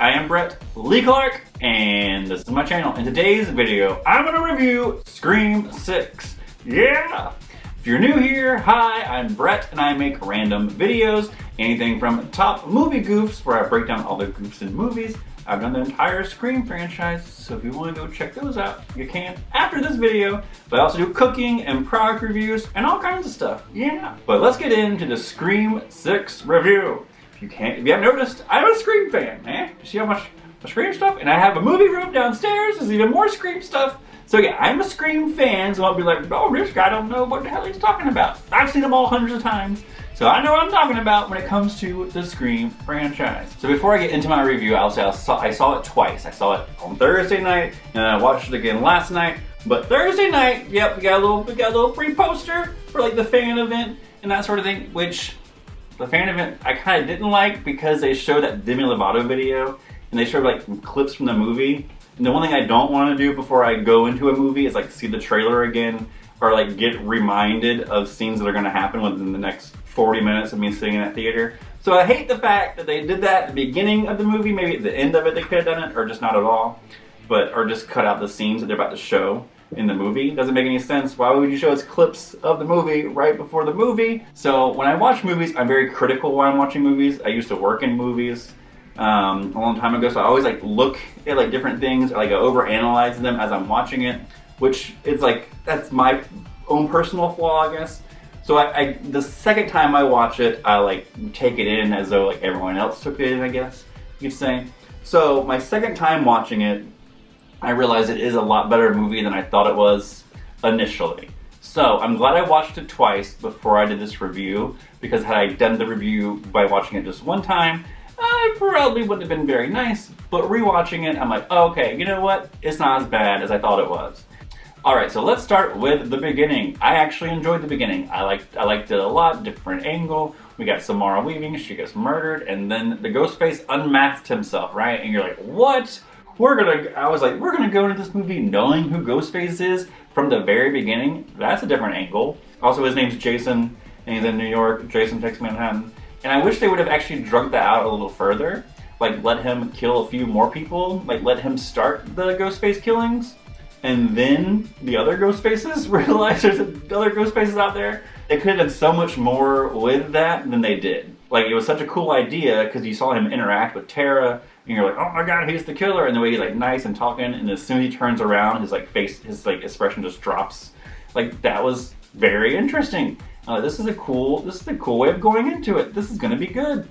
I am BrettLeeClark, and this is my channel. In today's video, I'm going to review Scream 6. Yeah! If you're new here, hi, I'm Brett, and I make random videos. Anything from top movie goofs, where I break down all the goofs in movies. I've done the entire Scream franchise, so if you want to go check those out, you can after this video. But I also do cooking and product reviews and all kinds of stuff. Yeah! But let's get into the Scream 6 review. If you haven't noticed, I'm a Scream fan, man. You see how much Scream stuff? And I have a movie room downstairs. There's even more Scream stuff. So yeah, I'm a Scream fan, so I'll be like, oh, this guy don't know what the hell he's talking about. I've seen them all hundreds of times, so I know what I'm talking about when it comes to the Scream franchise. So before I get into my review, I'll say I saw it twice. I saw it on Thursday night, and I watched it again last night. But Thursday night, yep, we got a little free poster for like the fan event and that sort of thing, which the fan event I kind of didn't like because they showed that Demi Lovato video and they showed like clips from the movie. And the one thing I don't want to do before I go into a movie is like see the trailer again or like get reminded of scenes that are going to happen within the next 40 minutes of me sitting in that theater. So I hate the fact that they did that at the beginning of the movie. Maybe at the end of it they could have done it, or just not at all. Or just cut out the scenes that they're about to show in the movie. Doesn't make any sense. Why would you show us clips of the movie right before the movie? So when I watch movies, I'm very critical while I'm watching movies. I used to work in movies a long time ago, so I always like look at like different things, or like I overanalyze them as I'm watching it, which is like, that's my own personal flaw, I guess. So the second time I watch it, I like take it in as though like everyone else took it in, I guess you could say. So my second time watching it, I realized it is a lot better movie than I thought it was initially. So I'm glad I watched it twice before I did this review, because had I done the review by watching it just one time, I probably wouldn't have been very nice. But rewatching it, I'm like, oh, okay, you know what? It's not as bad as I thought it was. Alright, so let's start with the beginning. I actually enjoyed the beginning. I liked it a lot, different angle. We got Samara Weaving, she gets murdered, and then the Ghostface unmasked himself, right? And you're like, what? I was like, we're gonna go into this movie knowing who Ghostface is from the very beginning. That's a different angle. Also, his name's Jason, and he's in New York. Jason takes Manhattan. And I wish they would have actually drugged that out a little further. Like, let him kill a few more people. Like, let him start the Ghostface killings. And then the other Ghostfaces realize there's other Ghostfaces out there. They could have done so much more with that than they did. Like, it was such a cool idea because you saw him interact with Tara, and you're like, oh my god, he's the killer. And the way he's like nice and talking, and as soon as he turns around, his like face, his like expression just drops. Like, that was very interesting. This is a cool way of going into it. This is gonna be good.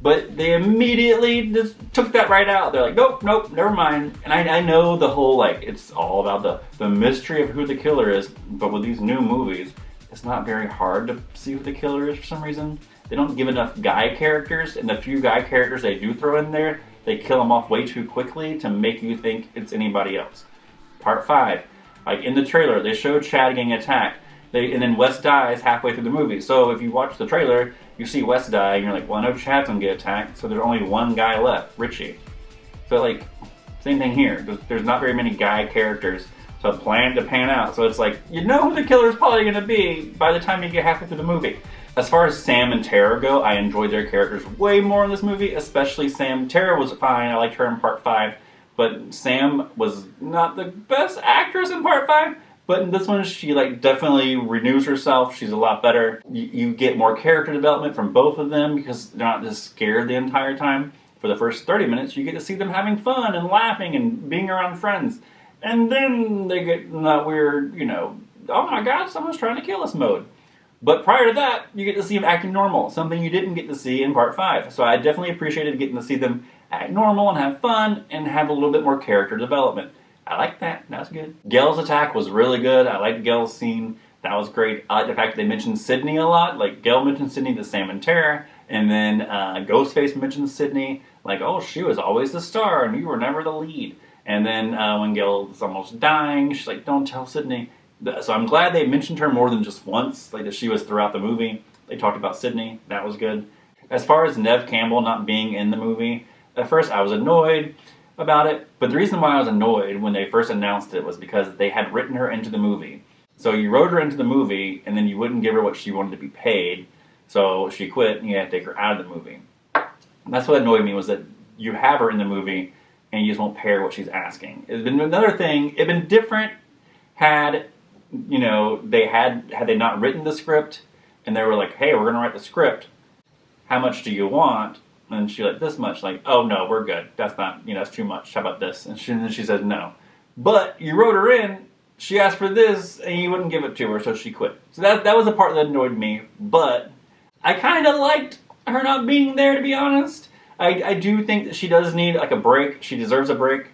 But they immediately just took that right out. They're like, nope, never mind. And I know the whole, like, it's all about the mystery of who the killer is, but with these new movies, it's not very hard to see who the killer is for some reason. They don't give enough guy characters, and the few guy characters they do throw in there, they kill them off way too quickly to make you think it's anybody else. Part 5, like in the trailer, they showed Chad getting attacked. And then Wes dies halfway through the movie. So if you watch the trailer, you see Wes die, and you're like, well, I know Chad's gonna get attacked, so there's only one guy left, Richie. So like, same thing here. There's not very many guy characters to pan out. So it's like, you know who the killer is probably gonna be by the time you get halfway through the movie. As far as Sam and Tara go, I enjoyed their characters way more in this movie, especially Sam. Tara was fine, I liked her in part 5, but Sam was not the best actress in part 5. But in this one, she like definitely renews herself. She's a lot better. You get more character development from both of them because they're not just scared the entire time. For the first 30 minutes, you get to see them having fun and laughing and being around friends. And then they get in that weird, you know, oh my god, someone's trying to kill us mode. But prior to that, you get to see them acting normal, something you didn't get to see in part 5. So I definitely appreciated getting to see them act normal and have fun and have a little bit more character development. I like that. That's good. Gale's attack was really good. I liked Gale's scene. That was great. I like the fact that they mentioned Sydney a lot. Like, Gale mentioned Sydney to Sam and Tara, and then Ghostface mentioned Sydney. Like, oh, she was always the star, and you were never the lead. And then when Gale's almost dying, she's like, don't tell Sydney. So I'm glad they mentioned her more than just once, like that she was throughout the movie. They talked about Sydney. That was good. As far as Neve Campbell not being in the movie, at first I was annoyed about it, but the reason why I was annoyed when they first announced it was because they had written her into the movie. So you wrote her into the movie, and then you wouldn't give her what she wanted to be paid, so she quit, and you had to take her out of the movie. And that's what annoyed me, was that you have her in the movie and you just won't pay her what she's asking. It's been another thing. It'd been different had, you know, had they not written the script and they were like, hey, we're going to write the script. How much do you want? And she like, this much. Like, oh no, we're good. That's not, you know, that's too much. How about this? And then she says no. But you wrote her in, she asked for this, and you wouldn't give it to her, so she quit. So that was the part that annoyed me. But I kind of liked her not being there, to be honest. I do think that she does need like a break. She deserves a break.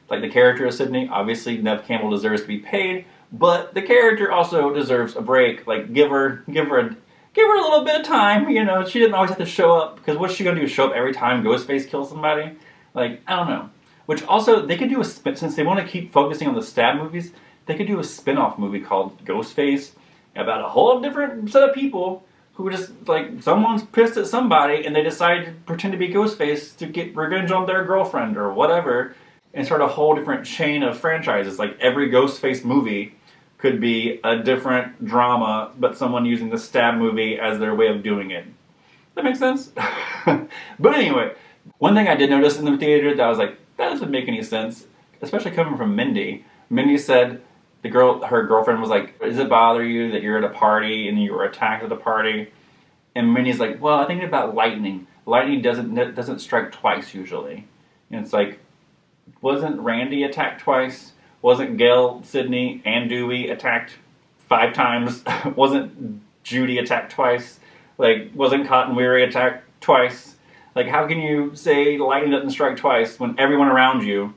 Like the character of Sydney, obviously Neve Campbell deserves to be paid, but the character also deserves a break. Like give her a little bit of time. You know, she didn't always have to show up, because what's she gonna do? Show up every time Ghostface kills somebody? Like, I don't know. Which also they could do since they want to keep focusing on the stab movies, they could do a spin-off movie called Ghostface about a whole different set of people who just, like, someone's pissed at somebody and they decide to pretend to be Ghostface to get revenge on their girlfriend or whatever, and start a whole different chain of franchises. Like, every Ghostface movie could be a different drama, but someone using the stab movie as their way of doing it. That makes sense? But anyway, one thing I did notice in the theater that I was like, that doesn't make any sense, especially coming from Mindy. Mindy said her girlfriend was like, does it bother you that you're at a party and you were attacked at a party? And Mindy's like, well, I think about lightning. Lightning doesn't strike twice usually. And it's like, wasn't Randy attacked twice? Wasn't Gale, Sydney, and Dewey attacked 5 times? Wasn't Judy attacked twice? Like, wasn't Cotton Weary attacked twice? Like, how can you say lightning doesn't strike twice when everyone around you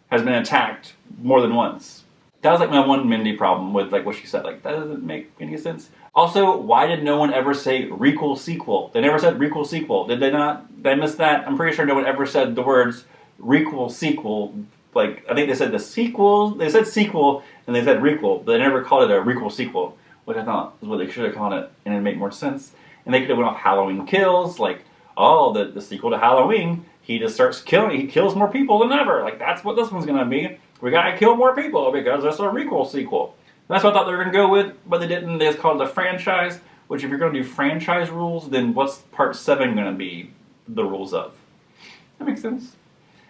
has been attacked more than once? That was like my one Mindy problem with like what she said. Like, that doesn't make any sense. Also, why did no one ever say requel sequel? They never said requel sequel. Did they not? Did I miss that? I'm pretty sure no one ever said the words requel sequel. Like, I think they said the sequel. They said sequel and they said requel, but they never called it a requel sequel, which I thought was what they should have called it, and it'd make more sense. And they could have went off Halloween Kills, like, oh, the sequel to Halloween, he just starts killing, he kills more people than ever. Like, that's what this one's gonna be. We gotta kill more people because it's a requel sequel. That's what I thought they were gonna go with, but they didn't. They just called it a franchise, which if you're gonna do franchise rules, then what's part 7 gonna be the rules of? That makes sense.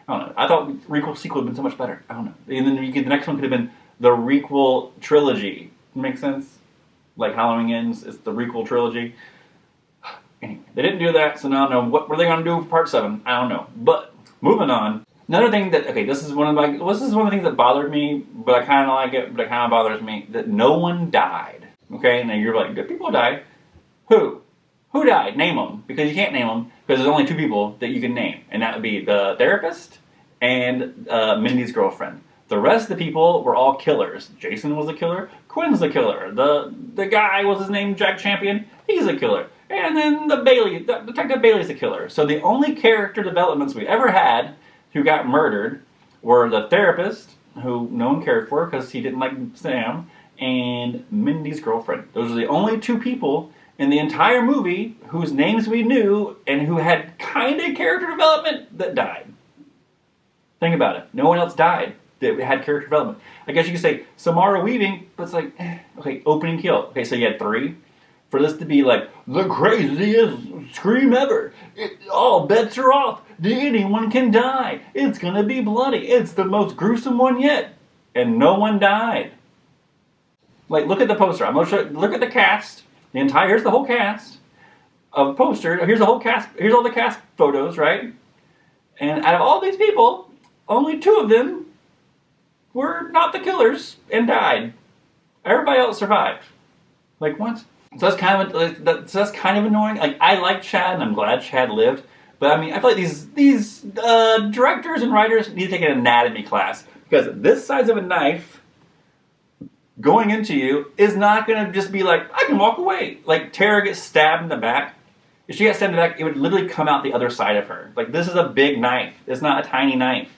I don't know. I thought requel sequel would have been so much better. I don't know. And then the next one could have been the requel trilogy. Make sense? Like Halloween Ends, it's the requel trilogy. Anyway, they didn't do that, so now I don't know what were they gonna do for part 7. I don't know. But moving on. Another thing that, okay, this is one of the things that bothered me, but I kind of like it, but it kind of bothers me, that no one died. Okay, now you're like, good people died. Who? Who died? Name them, because you can't name them, because there's only 2 people that you can name, and that would be the therapist and Mindy's girlfriend. The rest of the people were all killers. Jason was a killer. Quinn's the killer. The guy, was his name Jack Champion? He's a killer. And then Detective Bailey's a killer. So the only character developments we ever had who got murdered were the therapist, who no one cared for because he didn't like Sam, and Mindy's girlfriend. Those are the only 2 people in the entire movie whose names we knew and who had kind of character development that died. Think about it. No one else died that had character development. I guess you could say Samara Weaving, but it's like, okay, opening kill. Okay, so you had 3. For this to be like, the craziest scream ever. All bets are off. Anyone can die. It's going to be bloody. It's the most gruesome one yet. And no one died. Like, look at the poster. I'm going to show you, look at the cast. Here's the whole cast of the poster. Here's the whole cast. Here's all the cast photos, right? And out of all these people, only 2 of them were not the killers and died. Everybody else survived. Like, what? So that's kind of annoying. Like, I like Chad, and I'm glad Chad lived. But I mean, I feel like these directors and writers need to take an anatomy class, because this size of a knife going into you is not going to just be like, I can walk away. Like, Tara gets stabbed in the back. If she got stabbed in the back, it would literally come out the other side of her. Like, this is a big knife. It's not a tiny knife.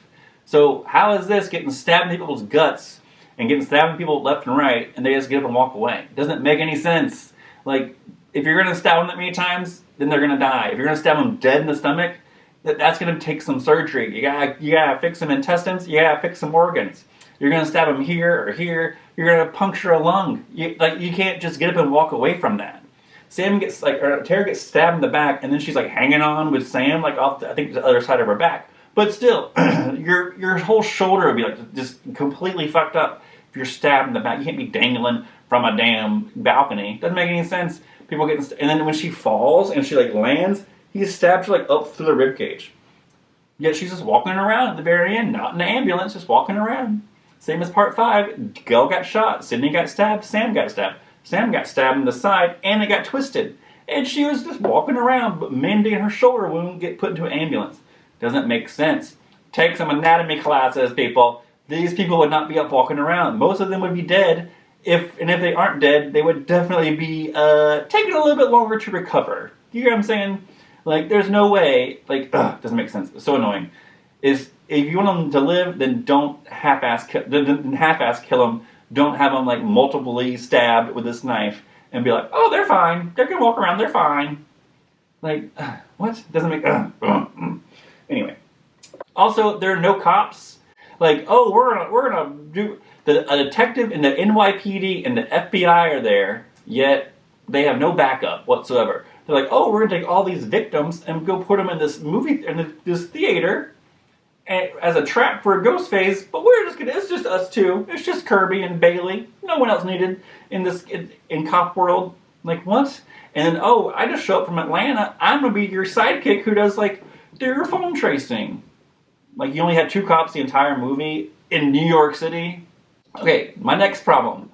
So how is this getting stabbed in people's guts and getting stabbed in people left and right, and they just get up and walk away? It doesn't make any sense. Like, if you're going to stab them that many times, then they're going to die. If you're going to stab them dead in the stomach, that's going to take some surgery. You gotta fix some intestines. You gotta fix some organs. You're going to stab them here or here. You're going to puncture a lung. You can't just get up and walk away from that. Tara gets stabbed in the back, and then she's like hanging on with Sam, like off I think the other side of her back. But still, your whole shoulder would be like just completely fucked up if you're stabbed in the back. You can't be dangling from a damn balcony. Doesn't make any sense. People getting and then when she falls and she like lands, he stabs her like up through the rib cage. Yet she's just walking around at the very end, not in an ambulance, just walking around. Same as part 5. Gale got shot, Sydney got stabbed, Sam got stabbed. Sam got stabbed in the side and it got twisted. And she was just walking around, but Mindy and her shoulder wound get put into an ambulance. Doesn't make sense. Take some anatomy classes, people. These people would not be up walking around. Most of them would be dead. If they aren't dead, they would definitely be taking a little bit longer to recover. You hear what I'm saying? Like, there's no way. Like, doesn't make sense. It's so annoying. If you want them to live, then don't half-ass kill them. Don't have them like multiply stabbed with this knife and be like, oh, they're fine. They can walk around. They're fine. Like, what? Doesn't make. Anyway. Also, there are no cops. Like, oh, we're gonna do. A detective in the NYPD and the FBI are there, yet they have no backup whatsoever. They're like, oh, we're gonna take all these victims and go put them in this this theater as a trap for a Ghostface, but it's just us two. It's just Kirby and Bailey. No one else needed in cop world. Like, what? And then, oh, I just show up from Atlanta. I'm gonna be your sidekick who does like your phone tracing. Like, you only had 2 cops the entire movie in New York City. Okay, my next problem.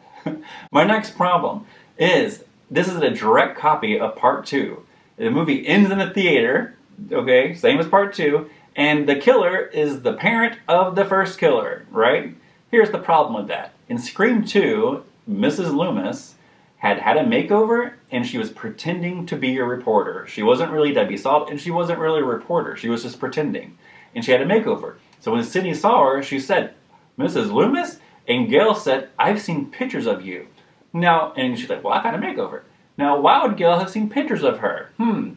My next problem is this is a direct copy of part 2. The movie ends in a theater, okay, same as part 2, and the killer is the parent of the first killer, right? Here's the problem with that. In Scream 2, Mrs. Loomis had a makeover, and she was pretending to be a reporter. She wasn't really Debbie Salt, and she wasn't really a reporter. She was just pretending. And she had a makeover. So when Sydney saw her, she said, Mrs. Loomis? And Gale said, I've seen pictures of you. Now, and she's like, well, I've had a makeover. Now, why would Gale have seen pictures of her?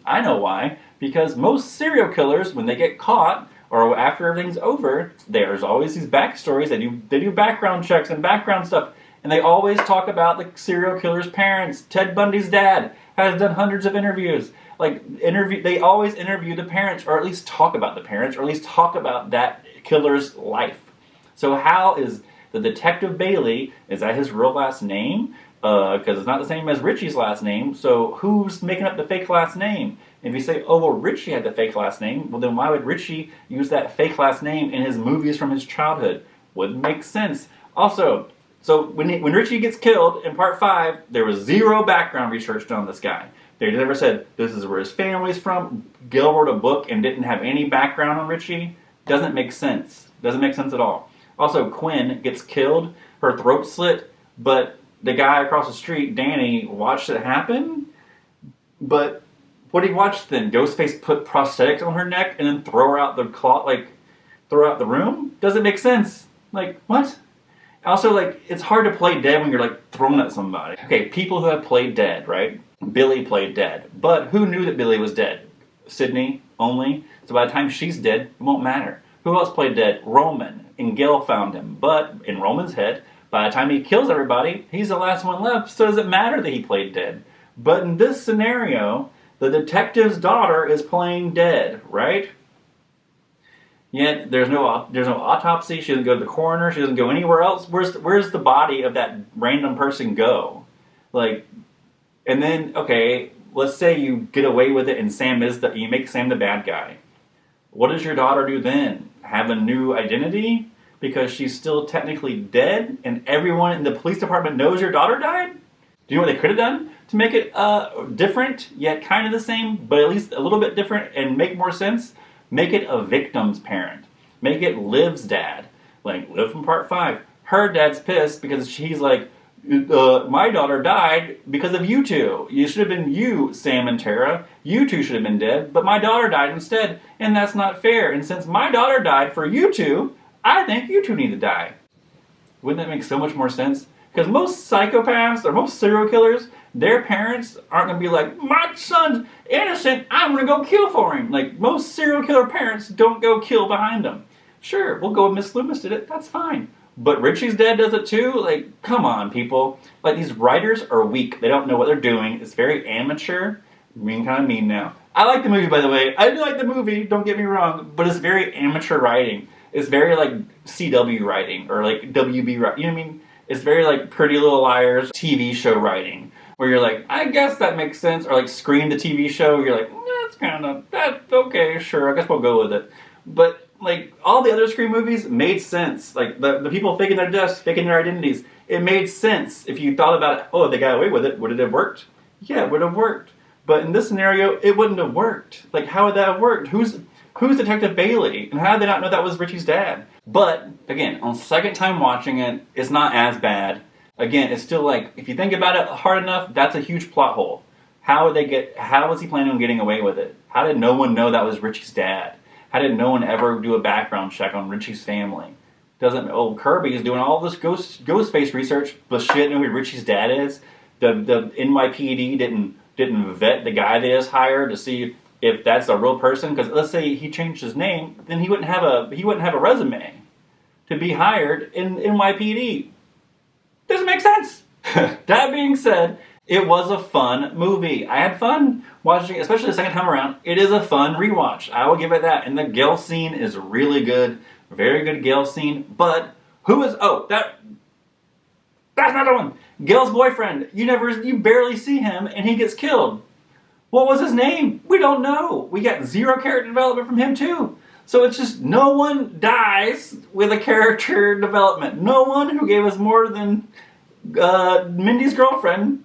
I know why. Because most serial killers, when they get caught, or after everything's over, there's always these backstories. They do background checks and background stuff. And they always talk about the serial killer's parents. Ted Bundy's dad has done hundreds of interviews. They always interview the parents, or at least talk about the parents, or at least talk about that killer's life. So how is the Detective Bailey, is that his real last name? Because it's not the same as Richie's last name, so who's making up the fake last name? If you say, oh, well, Richie had the fake last name, well, then why would Richie use that fake last name in his movies from his childhood? Wouldn't make sense. Also, so when Richie gets killed in part 5, there was 0 background research done on this guy. They never said, this is where his family's from. Gale wrote a book and didn't have any background on Richie. Doesn't make sense. Doesn't make sense at all. Also, Quinn gets killed, her throat slit, but the guy across the street, Danny, watched it happen. But what did he watch then? Ghostface put prosthetics on her neck and then throw her out throw out the room? Doesn't make sense. Like, what? Also, it's hard to play dead when you're, thrown at somebody. Okay, people who have played dead, right? Billy played dead. But who knew that Billy was dead? Sydney only. So by the time she's dead, it won't matter. Who else played dead? Roman. And Gale found him. But in Roman's head, by the time he kills everybody, he's the last one left. So does it matter that he played dead? But in this scenario, the detective's daughter is playing dead, right? Yet there's no autopsy. She doesn't go to the coroner. She doesn't go anywhere else. Where's the body of that random person go? And then, okay, let's say you get away with it and you make Sam the bad guy. What does your daughter do then? Have a new identity? Because she's still technically dead and everyone in the police department knows your daughter died? Do you know what they could have done to make it different, yet kind of the same, but at least a little bit different and make more sense? Make it a victim's parent. Make it Liv's dad. Liv from part 5. Her dad's pissed because she's like, my daughter died because of you two. You should have been you, Sam and Tara. You two should have been dead, but my daughter died instead, and that's not fair. And since my daughter died for you two, I think you two need to die. Wouldn't that make so much more sense? Because most psychopaths or most serial killers, their parents aren't going to be like, my son's innocent, I'm going to go kill for him. Most serial killer parents don't go kill behind them. Sure, we'll go with Miss Loomis did it, that's fine. But Richie's dad does it too? Come on, people. These writers are weak. They don't know what they're doing. It's very amateur. Being kind of mean now. I like the movie, by the way. I do like the movie, don't get me wrong, but it's very amateur writing. It's very like CW writing or like WB writing. You know what I mean? It's very like Pretty Little Liars TV show writing, where you're like, I guess that makes sense. Or like Scream the TV show, you're like, that's okay, sure, I guess we'll go with it. But like all the other Scream movies made sense. Like the people faking their deaths, faking their identities, it made sense if you thought about it. Oh, they got away with it. Would it have worked? Yeah, it would have worked. But in this scenario, it wouldn't have worked. Like, how would that have worked? Who's Detective Bailey? And how did they not know that was Richie's dad? But, again, on second time watching it, it's not as bad. Again, it's still like, if you think about it hard enough, that's a huge plot hole. How was he planning on getting away with it? How did no one know that was Richie's dad? How did no one ever do a background check on Richie's family? Kirby is doing all this Ghostface research, but she didn't know who Richie's dad is. The NYPD didn't vet the guy they just hired to see if that's a real person. Because let's say he changed his name, then he wouldn't have a resume to be hired in NYPD. Doesn't make sense. That being said, it was a fun movie. I had fun watching it, especially the second time around. It is a fun rewatch. I will give it that. And the Gale scene is really good. Very good Gale scene. But that's not the one. Gale's boyfriend. You barely see him and he gets killed. What was his name? We don't know. We got zero character development from him too. So it's just no one dies with a character development. No one who gave us more than Mindy's girlfriend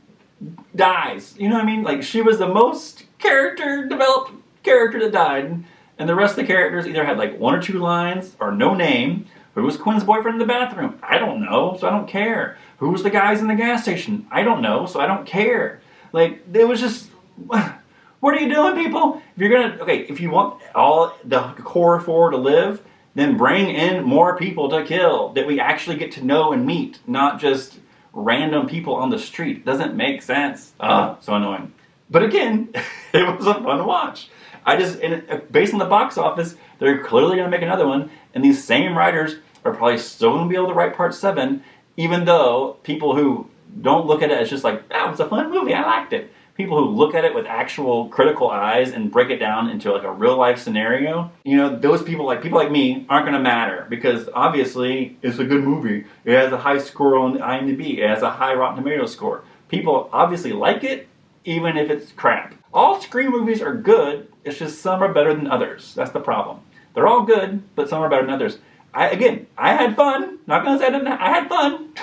dies. You know what I mean? Like, she was the most developed character that died, and the rest of the characters either had like one or two lines or no name. Who was Quinn's boyfriend in the bathroom? I don't know, so I don't care. Who was the guys in the gas station? I don't know, so I don't care. Like, it was just, what are you doing, people? If you want all the core four to live, then bring in more people to kill that we actually get to know and meet, not just random people on the street. Doesn't make sense. So annoying. But again, it was a fun watch. Based on the box office, they're clearly going to make another one, and these same writers are probably still going to be able to write part 7, even though people who don't look at it as just like, oh, it's a fun movie, I liked it. People who look at it with actual critical eyes and break it down into like a real life scenario, those people like me aren't going to matter, because obviously it's a good movie. It has a high score on IMDb. It has a high Rotten Tomatoes score. People obviously like it, even if it's crap. All Scream movies are good. It's just some are better than others. That's the problem. They're all good, but some are better than others. I had fun. Not going to say I didn't. I had fun.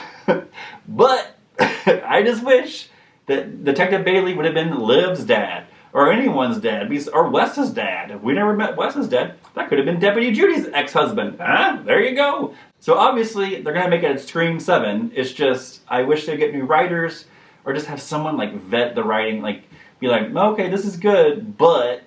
But I just wish that Detective Bailey would have been Liv's dad, or anyone's dad, or Wes's dad. If we never met Wes's dad, that could have been Deputy Judy's ex-husband. There you go. So obviously, they're going to make it a Scream 7. It's just, I wish they'd get new writers, or just have someone like vet the writing, like be like, okay, this is good, but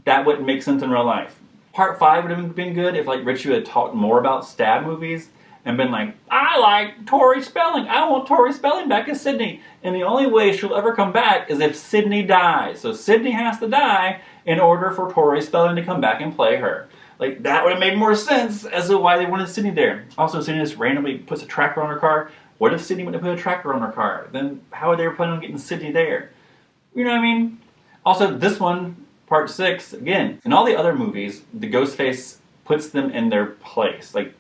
that wouldn't make sense in real life. Part 5 would have been good if like Richie had talked more about stab movies and been like, I like Tori Spelling. I want Tori Spelling back as Sydney. And the only way she'll ever come back is if Sydney dies. So Sydney has to die in order for Tori Spelling to come back and play her. Like, that would have made more sense as to why they wanted Sydney there. Also, Sydney just randomly puts a tracker on her car. What if Sydney would have put a tracker on her car? Then how would they plan on getting Sydney there? You know what I mean? Also, this one, part 6, again, in all the other movies, the Ghostface puts them in their place. Like,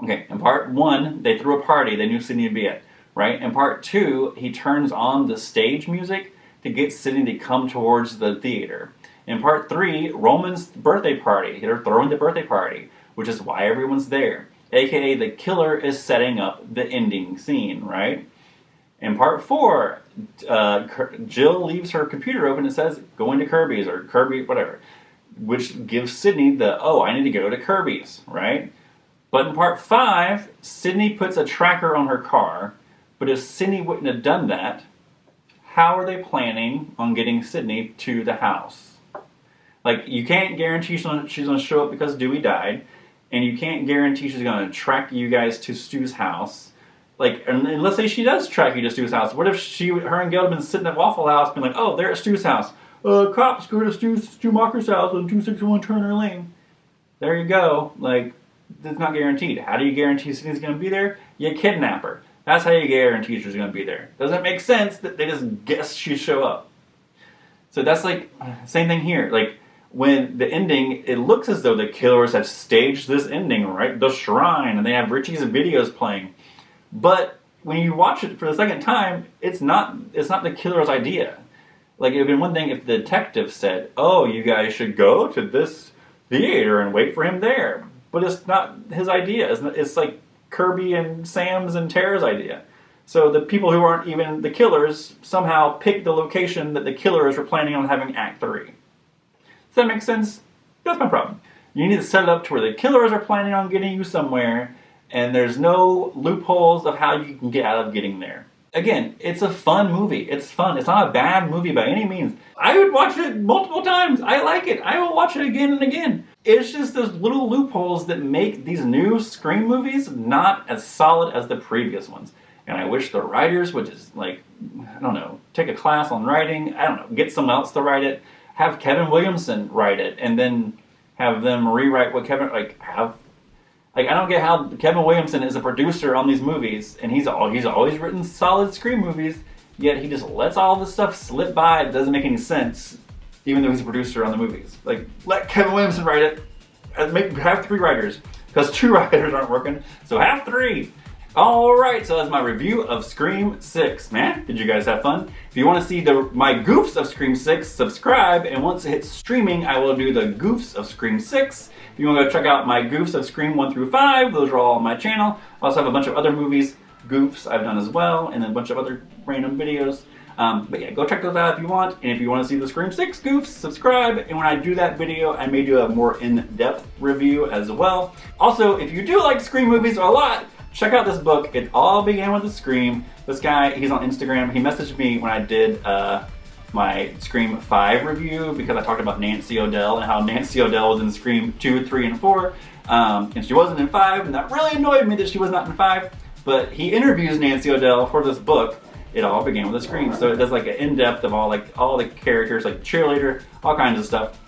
okay, in part 1, they threw a party they knew Sydney would be at, right? In part 2, he turns on the stage music to get Sydney to come towards the theater. In part 3, Roman's birthday party. They're throwing the birthday party, which is why everyone's there. AKA, the killer is setting up the ending scene, right? In part 4, Jill leaves her computer open and says, go into Kirby's, or Kirby, whatever, which gives Sydney I need to go to Kirby's, right? But in part 5, Sydney puts a tracker on her car, but if Sydney wouldn't have done that, how are they planning on getting Sydney to the house? Like, you can't guarantee she's going to show up because Dewey died, and you can't guarantee she's going to track you guys to Stu's house. Like, and let's say she does track you to Stu's house. What if her and Gale have been sitting at Waffle House being like, oh, they're at Stu's house. Cops go to Stu Mocker's house on 261 Turner Lane. There you go. Like, it's not guaranteed. How do you guarantee Sydney's going to be there? You kidnap her. That's how you guarantee she's going to be there. Doesn't make sense that they just guess she'd show up. So that's like, same thing here. Like, when the ending, it looks as though the killers have staged this ending, right? The shrine, and they have Richie's videos playing. But when you watch it for the second time, it's not the killer's idea. Like, it would have been one thing if the detective said, oh, you guys should go to this theater and wait for him there. But it's not his idea. It's like Kirby and Sam's and Tara's idea. So the people who aren't even the killers somehow picked the location that the killers were planning on having Act 3. Does that make sense? That's my problem. You need to set it up to where the killers are planning on getting you somewhere, and there's no loopholes of how you can get out of getting there. Again, it's a fun movie. It's fun. It's not a bad movie by any means. I would watch it multiple times. I like it. I will watch it again and again. It's just those little loopholes that make these new Scream movies not as solid as the previous ones. And I wish the writers would just, like, I don't know, take a class on writing. I don't know, get someone else to write it. Have Kevin Williamson write it, and then have them rewrite what Kevin, I don't get how Kevin Williamson is a producer on these movies, and he's always written solid Scream movies, yet he just lets all this stuff slip by. It doesn't make any sense, even though he's a producer on the movies. Like, let Kevin Williamson write it. Have 3 writers, because 2 writers aren't working, so have 3. Alright, so that's my review of Scream 6. Man, did you guys have fun? If you want to see my goofs of Scream 6, subscribe, and once it hits streaming, I will do the goofs of Scream 6. If you want to go check out my goofs of Scream 1 through 5, those are all on my channel. I also have a bunch of other movies, goofs I've done as well, and a bunch of other random videos. But yeah, go check those out if you want. And if you want to see the Scream 6 goofs, subscribe. And when I do that video, I may do a more in-depth review as well. Also, if you do like Scream movies a lot, check out this book. It all began with a Scream. This guy, he's on Instagram. He messaged me when I did my Scream 5 review because I talked about Nancy O'Dell and how Nancy O'Dell was in Scream 2, 3, and 4. And she wasn't in 5, and that really annoyed me that she was not in 5. But he interviews Nancy O'Dell for this book. It all began with a Scream. So it does like an in-depth of all the characters, like cheerleader, all kinds of stuff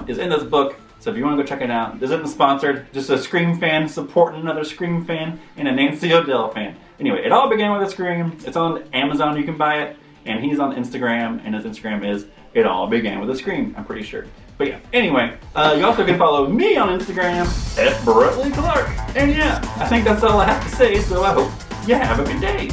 is in this book. So if you want to go check it out, this isn't sponsored, just a Scream fan supporting another Scream fan and a Nancy O'Dell fan. Anyway, it all began with a Scream. It's on Amazon, you can buy it. And he's on Instagram, and his Instagram is It All Began With a Scream, I'm pretty sure. But yeah, anyway, you also can follow me on Instagram at BrettLeeClark. And yeah, I think that's all I have to say, so I hope you have a good day.